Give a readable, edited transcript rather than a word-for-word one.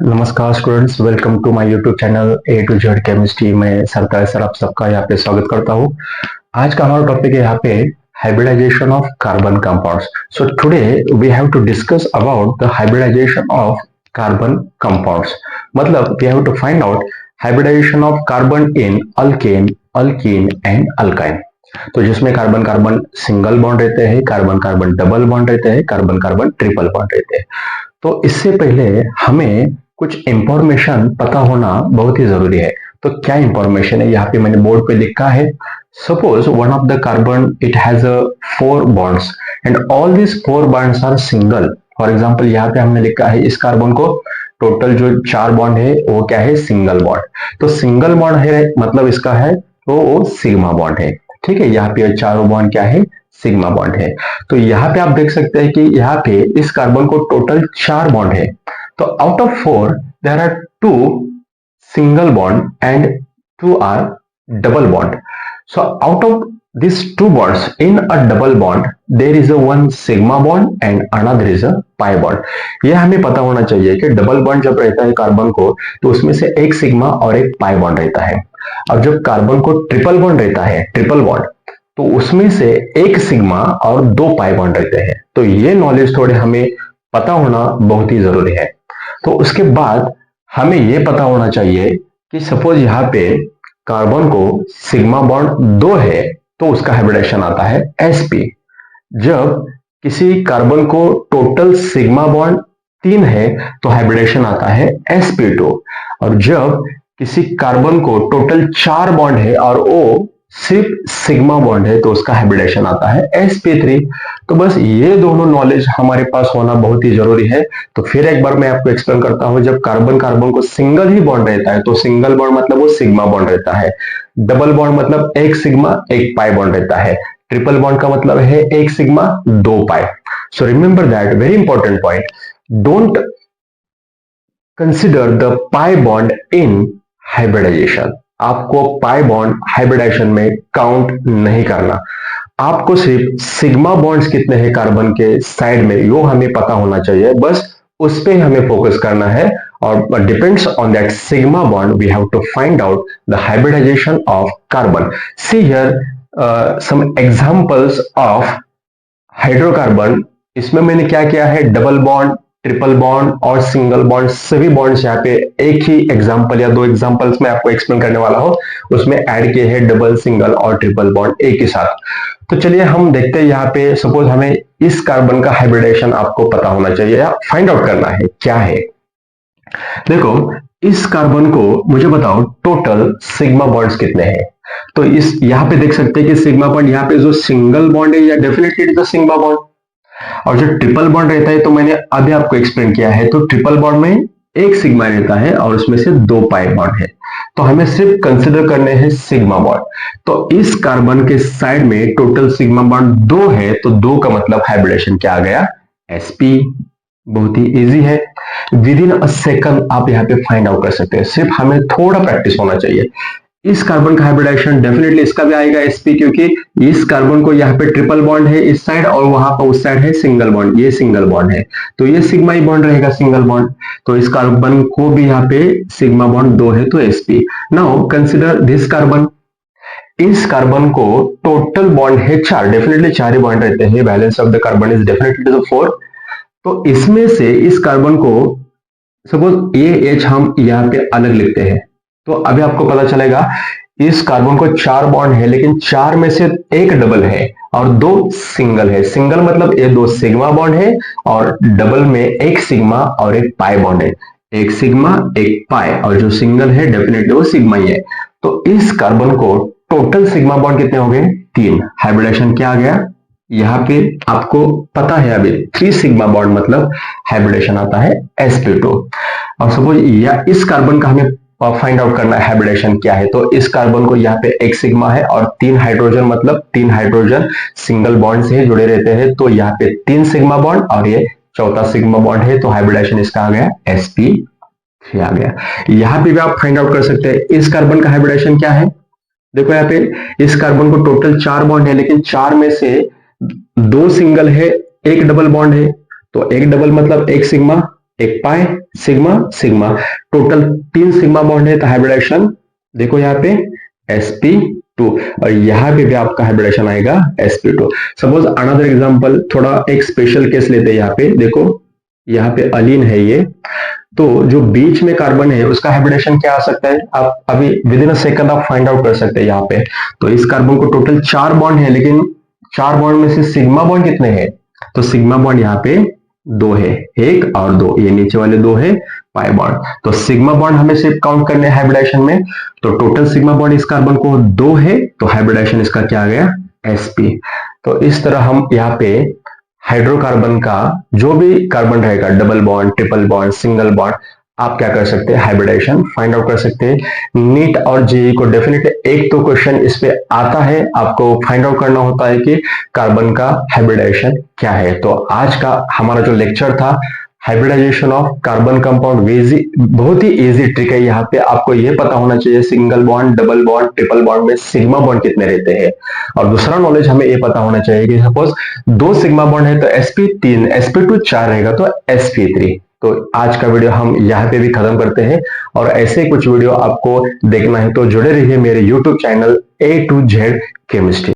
नमस्कार students, welcome to my YouTube channel A to Z chemistry में Sartaj sir आप सबका यहाँ पे स्वागत करता हूँ। आज का हमारा टॉपिक है यहाँ पे hybridization of carbon compounds. So today we have to discuss about the hybridization of carbon compounds. मतलब we have to find out hybridization of carbon in alkane, alkene and alkyne. तो जिसमें कार्बन कार्बन सिंगल बॉन्ड रहते हैं, carbon carbon double bond रहते हैं, carbon carbon triple bond रहते हैं। तो इससे पहले हमें कुछ इंफॉर्मेशन पता होना बहुत ही जरूरी है। तो क्या इंफॉर्मेशन है, यहाँ पे मैंने बोर्ड पे लिखा है। Suppose one of the carbon it has a 4 bonds and all this 4 bonds are single. For example यहाँ पे हमने लिखा है इस कार्बन को टोटल जो 4 बॉन्ड है वो क्या है, सिंगल बॉन्ड। तो सिंगल बॉन्ड है मतलब इसका है तो वो सिग्मा बॉन्ड है। ठीक है, यहाँ पे चारों बॉन्ड क्या है, सिग्मा बॉन्ड है। तो यहाँ पे आप देख सकते हैं कि यहाँ पे इस कार्बन को टोटल 4 बॉन्ड है। तो out of 4 there are 2 single bond and 2 are double bond. So out of these 2 bonds in a double bond there is a one sigma bond and another is a pi bond. ये हमें पता होना चाहिए कि double bond जब रहता है carbon को तो उसमें से एक सिग्मा और एक पाई बॉन्ड रहता है। और जब कार्बन को ट्रिपल बॉन्ड रहता है, ट्रिपल बॉन्ड, तो उसमें से एक सिग्मा और 2 पाई बॉन्ड रहते हैं। तो ये नॉलेज थोड़े हमें पता होना बहुत ही जरूरी है। तो उसके बाद हमें ये पता होना चाहिए कि सपोज यहाँ पे कार्बन को सिग्मा बॉन्ड 2 है तो उसका हाइब्रिडेशन आता है sp। जब किसी कार्बन को टोटल सिग्मा बॉन्ड 3 है तो हाइब्रिडेशन आता है sp2। और जब किसी कार्बन को टोटल 4 बॉन्ड है और वो सिर्फ सिग्मा बॉन्ड है तो उसका हाइब्रिडेशन आता है sp3। तो बस ये दोनों नॉलेज हमारे पास होना बहुत ही जरूरी है। तो फिर एक बार मैं आपको एक्सप्लेन करता हूं। जब कार्बन कार्बन को सिंगल ही बॉन्ड रहता है तो सिंगल बॉन्ड मतलब वो सिग्मा बॉन्ड रहता है। डबल बॉन्ड मतलब एक सिग्मा एक पाई बॉन्ड रहता है। ट्रिपल बॉन्ड का मतलब है एक sigma 2 pi. So remember that very important point, don't consider the pi bond in hybridization. आपको पाई बॉन्ड हाइब्रिडाइजेशन में काउंट नहीं करना। आपको सिर्फ सिग्मा बॉन्ड्स कितने हैं कार्बन के साइड में वो हमें पता होना चाहिए, बस उस पे हमें फोकस करना है। और depends on that sigma bond we have to find out the hybridization of carbon. See here some examples of hydrocarbon. इसमें मैंने क्या किया है, डबल बॉन्ड, ट्रिपल बॉन्ड और सिंगल बॉन्ड, सभी बॉन्ड्स यहाँ पे एक ही एग्जांपल या 2 एग्जांपल्स में आपको एक्सप्लेन करने वाला हूं, उसमें ऐड किए हैं डबल, सिंगल और ट्रिपल बॉन्ड एक ही साथ। तो चलिए हम देखते हैं यहाँ पे। सपोज हमें इस कार्बन का हाइब्रिडेशन आपको पता होना चाहिए या फाइंड आउट करना है क्या है। देखो इस कार्बन को मुझे बताओ टोटल सिग्मा बॉन्ड्स कितने हैं। तो इस यहाँ पे देख सकते हैं कि सिग्मा बॉन्ड यहाँ पे जो सिंगल बॉन्ड है या definitely it is a sigma bond. और जो ट्रिपल बॉन्ड रहता है तो मैंने अभी आपको एक्सप्लेन किया है, तो ट्रिपल बॉन्ड में एक सिग्मा रहता है और उसमें से 2 पाई बॉन्ड है। तो हमें सिर्फ कंसिडर करने हैं सिग्मा बॉन्ड। तो इस कार्बन के साइड में टोटल सिग्मा बॉन्ड 2 है तो 2 का मतलब हाइब्रिडेशन क्या आ गया, sp। बहुत ही इजी है, विद इन अ सेकंड आप यहाँ पे फाइंड आउट कर सकते हैं। सिर्फ हमें थोड़ा प्रैक्टिस होना चाहिए। इस कार्बन का हाइब्रिडेशन डेफिनेटली इसका भी आएगा sp, क्योंकि इस कार्बन को यहाँ पे ट्रिपल बॉन्ड है इस साइड और वहां पर उस साइड है सिंगल बॉन्ड, ये सिंगल बॉन्ड है तो ये सिग्मा ही बॉन्ड रहेगा, सिंगल बॉन्ड। तो इस कार्बन को भी यहाँ पे सिग्मा बॉन्ड 2 है तो sp। Now consider this carbon. इस कार्बन को टोटल बॉन्ड है 4, डेफिनेटली 4 ही बॉन्ड रहते हैं, balance of the carbon is definitely 4। तो इसमें से इस कार्बन को सपोज ये H हम यहाँ पे अलग लिखते हैं तो अभी आपको पता चलेगा इस कार्बन को 4 बॉन्ड है लेकिन 4 में से एक डबल है और 2 सिंगल है। सिंगल मतलब ये 2 सिग्मा बॉन्ड है और डबल में एक सिग्मा और एक पाई बॉन्ड है। एक सिग्मा एक पाई और जो सिंगल है डेफिनेटली वो सिग्मा ही है। तो इस कार्बन को टोटल सिग्मा बॉन्ड कितने हो गए, 3। हाइब्रिडेशन क्या आ गया, यहाँ पे आपको पता है अभी 3 सिग्मा बॉन्ड मतलब हाइब्रिडेशन आता है sp2। और सपोज या इस कार्बन का हमें फाइंड आउट करना है हाइब्रिडेशन क्या है, तो इस कार्बन को यहाँ पे एक सिग्मा है और 3 हाइड्रोजन मतलब 3 हाइड्रोजन सिंगल बॉन्ड से जुड़े रहते हैं तो यहाँ पे 3 सिग्मा बॉन्ड और ये चौथा सिग्मा बॉन्ड है तो हाइब्रिडेशन इसका आ गया sp3 आ गया। यहाँ पे भी आप फाइंड आउट कर सकते हैं इस कार्बन का हाइब्रिडेशन क्या है। देखो यहाँ पे इस कार्बन को टोटल 4 बॉन्ड है लेकिन 4 में से 2 सिंगल है एक डबल बॉन्ड है तो एक डबल मतलब एक सिग्मा एक pi, sigma sigma, total 3 sigma bond है, तो हाइब्रिडाइजेशन देखो यहाँ पे sp2, और यहाँ पे भी आपका हाइब्रिडेशन आएगा sp2। सपोज अनदर एग्जांपल, थोड़ा एक स्पेशल केस लेते हैं। यहाँ पे देखो, यहाँ पे अलीन है ये, तो जो बीच में कार्बन है उसका हाइब्रिडेशन क्या आ सकता है, आप अभी विद इन अ सेकंड आप फाइंड आउट कर सकते हैं। यहाँ पे तो इस कार्बन को टोटल 4 बॉन्ड है, लेकिन 4 बॉन्ड में से सिग्मा बॉन्ड कितने हैं, तो सिग्मा बॉन्ड यहाँ पे 2 है, 1 और 2, ये नीचे वाले 2 है पाई बॉन्ड। तो सिग्मा बॉन्ड हमें सिर्फ काउंट करने हैं हाइब्रिडेशन में, तो टोटल सिग्मा बॉन्ड इस कार्बन को 2 है, तो हाइब्रिडेशन इसका क्या आ गया, sp। तो इस तरह हम यहाँ पे हाइड्रोकार्बन का जो भी कार्बन रहेगा, double bond, triple bond, single bond, आप क्या कर सकते हैं, हाइब्रिडाइजेशन फाइंड आउट कर सकते हैं। नीट और जेई को डेफिनेटली एक तो क्वेश्चन इस पे आता है, आपको फाइंड आउट करना होता है कि कार्बन का हाइब्रिडाइजेशन क्या है। तो आज का हमारा जो लेक्चर था, हाइब्रिडाइजेशन ऑफ कार्बन कंपाउंड, बहुत ही इजी ट्रिक है। यहाँ पे आपको ये पता होना चाहिए single bond, double bond, triple bond में सिग्मा बॉन्ड कितने रहते हैं। और दूसरा नॉलेज हमें ये पता होना चाहिए कि सपोज 2 सिग्मा बॉन्ड है तो sp3, sp2 4 रहेगा तो sp3। तो आज का वीडियो हम यहाँ पे भी खत्म करते हैं, और ऐसे कुछ वीडियो आपको देखना है तो जुड़े रहिए मेरे YouTube channel A to Z chemistry.